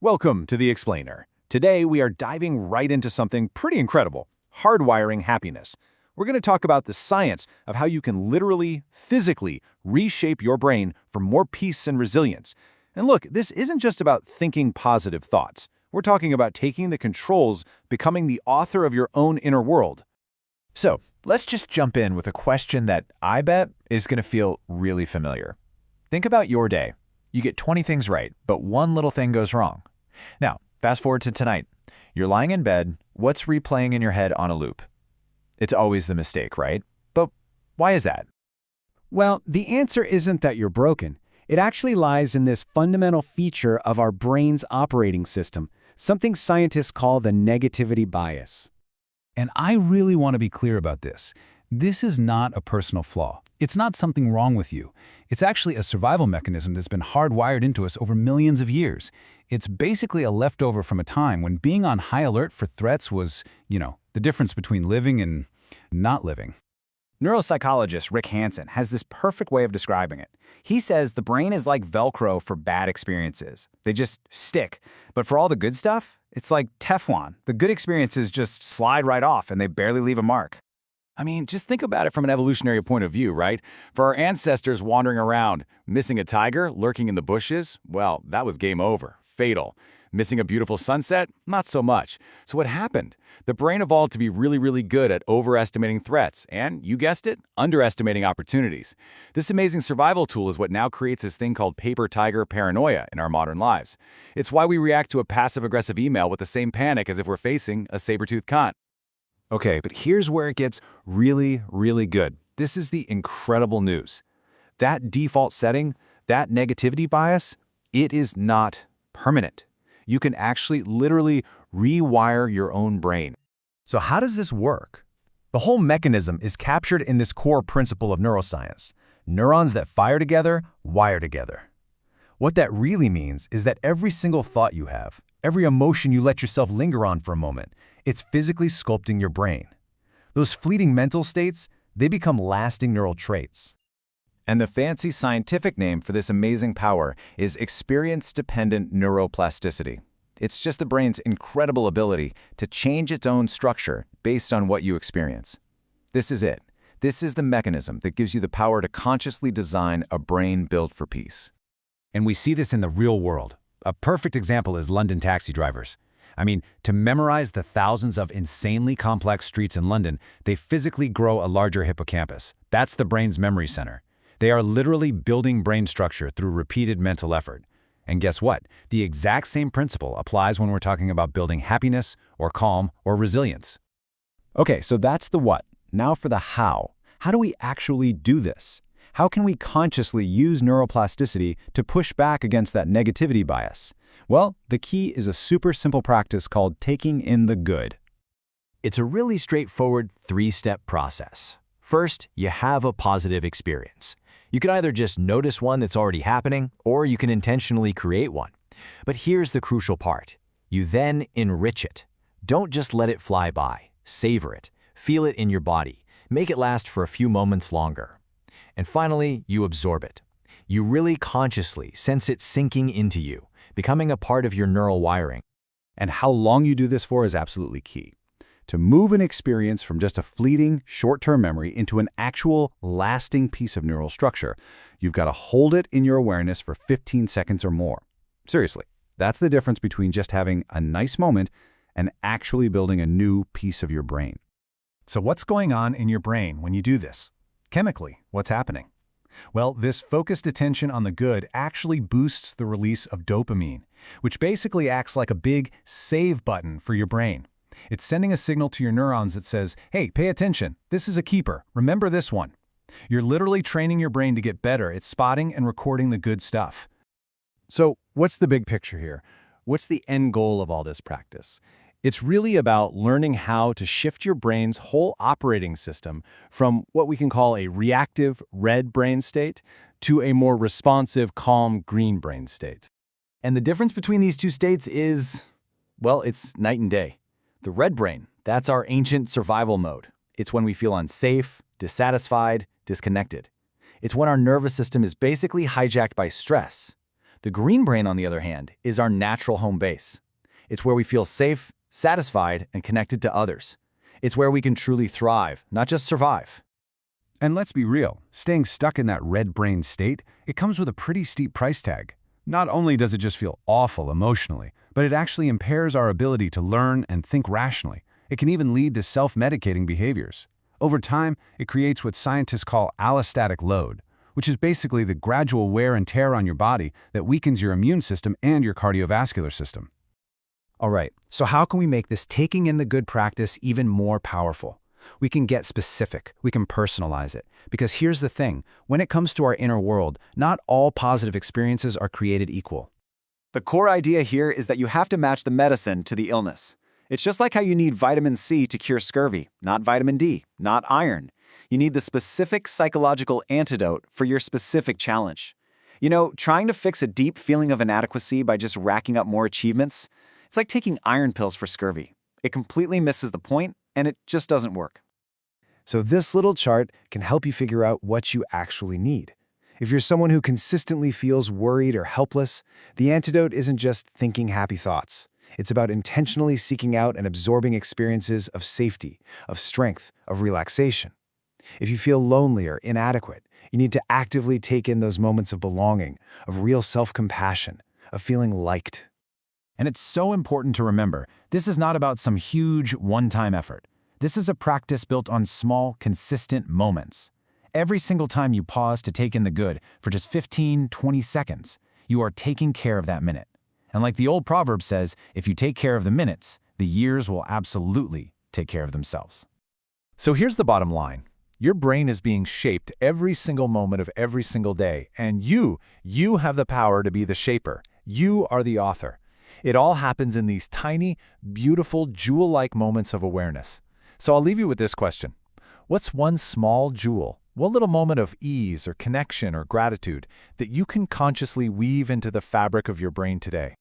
Welcome to The Explainer. Today we are diving right into something pretty incredible, hardwiring happiness. We're going to talk about the science of how you can literally, physically reshape your brain for more peace and resilience. And look, this isn't just about thinking positive thoughts. We're talking about taking the controls, becoming the author of your own inner world. So, let's just jump in with a question that I bet is going to feel really familiar. Think about your day. You get 20 things right, but one little thing goes wrong. Now, fast forward to tonight. You're lying in bed. What's replaying in your head on a loop? It's always the mistake, right? But why is that? Well, the answer isn't that you're broken. It actually lies in this fundamental feature of our brain's operating system, something scientists call the negativity bias. And I really want to be clear about this. This is not a personal flaw. It's not something wrong with you. It's actually a survival mechanism that's been hardwired into us over millions of years. It's basically a leftover from a time when being on high alert for threats was, the difference between living and not living. Neuropsychologist Rick Hanson has this perfect way of describing it. He says the brain is like Velcro for bad experiences. They just stick. But for all the good stuff, it's like Teflon. The good experiences just slide right off and they barely leave a mark. I mean, just think about it from an evolutionary point of view, right? For our ancestors wandering around, missing a tiger lurking in the bushes, well, that was game over, fatal. Missing a beautiful sunset? Not so much. So what happened? The brain evolved to be really good at overestimating threats and, you guessed it, underestimating opportunities. This amazing survival tool is what now creates this thing called paper tiger paranoia in our modern lives. It's why we react to a passive-aggressive email with the same panic as if we're facing a saber-toothed cunt. Okay, but here's where it gets really good. This is the incredible news. That default setting, that negativity bias, it is not permanent. You can actually literally rewire your own brain. So how does this work? The whole mechanism is captured in this core principle of neuroscience. Neurons that fire together, wire together. What that really means is that every single thought you have, every emotion you let yourself linger on for a moment, it's physically sculpting your brain. Those fleeting mental states, they become lasting neural traits. And the fancy scientific name for this amazing power is experience-dependent neuroplasticity. It's just the brain's incredible ability to change its own structure based on what you experience. This is it. This is the mechanism that gives you the power to consciously design a brain built for peace. And we see this in the real world. A perfect example is London taxi drivers. I mean, to memorize the thousands of insanely complex streets in London, they physically grow a larger hippocampus. That's the brain's memory center. They are literally building brain structure through repeated mental effort. And guess what? The exact same principle applies when we're talking about building happiness or calm or resilience. Okay, so that's the what. Now for the how. How do we actually do this? How can we consciously use neuroplasticity to push back against that negativity bias? Well, the key is a super simple practice called taking in the good. It's a really straightforward three-step process. First, you have a positive experience. You can either just notice one that's already happening, or you can intentionally create one. But here's the crucial part. You then enrich it. Don't just let it fly by. Savor it. Feel it in your body. Make it last for a few moments longer. And finally, you absorb it. You really consciously sense it sinking into you, becoming a part of your neural wiring. And how long you do this for is absolutely key. To move an experience from just a fleeting, short-term memory into an actual, lasting piece of neural structure, you've got to hold it in your awareness for 15 seconds or more. Seriously, that's the difference between just having a nice moment and actually building a new piece of your brain. So what's going on in your brain when you do this? Chemically, what's happening? Well, this focused attention on the good actually boosts the release of dopamine, which basically acts like a big save button for your brain. It's sending a signal to your neurons that says, hey, pay attention, this is a keeper, remember this one. You're literally training your brain to get better at spotting and recording the good stuff. So what's the big picture here? What's the end goal of all this practice? It's really about learning how to shift your brain's whole operating system from what we can call a reactive red brain state to a more responsive, calm green brain state. And the difference between these two states is, well, it's night and day. The red brain, that's our ancient survival mode. It's when we feel unsafe, dissatisfied, disconnected. It's when our nervous system is basically hijacked by stress. The green brain, on the other hand, is our natural home base. It's where we feel safe, satisfied, and connected to others. It's where we can truly thrive, not just survive. And let's be real, staying stuck in that red brain state, it comes with a pretty steep price tag. Not only does it just feel awful emotionally, but it actually impairs our ability to learn and think rationally. It can even lead to self-medicating behaviors. Over time, it creates what scientists call allostatic load, which is basically the gradual wear and tear on your body that weakens your immune system and your cardiovascular system. All right, so how can we make this taking in the good practice even more powerful? We can get specific, we can personalize it. Because here's the thing, when it comes to our inner world, not all positive experiences are created equal. The core idea here is that you have to match the medicine to the illness. It's just like how you need vitamin C to cure scurvy, not vitamin D, not iron. You need the specific psychological antidote for your specific challenge. You know, trying to fix a deep feeling of inadequacy by just racking up more achievements, it's like taking iron pills for scurvy. It completely misses the point, and it just doesn't work. So this little chart can help you figure out what you actually need. If you're someone who consistently feels worried or helpless, the antidote isn't just thinking happy thoughts. It's about intentionally seeking out and absorbing experiences of safety, of strength, of relaxation. If you feel lonely or inadequate, you need to actively take in those moments of belonging, of real self-compassion, of feeling liked. And it's so important to remember, this is not about some huge one-time effort. This is a practice built on small, consistent moments. Every single time you pause to take in the good for just 15, 20 seconds, you are taking care of that minute. And like the old proverb says, if you take care of the minutes, the years will absolutely take care of themselves. So here's the bottom line. Your brain is being shaped every single moment of every single day, and you have the power to be the shaper. You are the author. It all happens in these tiny, beautiful, jewel-like moments of awareness. So I'll leave you with this question. What's one small jewel, one little moment of ease or connection or gratitude that you can consciously weave into the fabric of your brain today?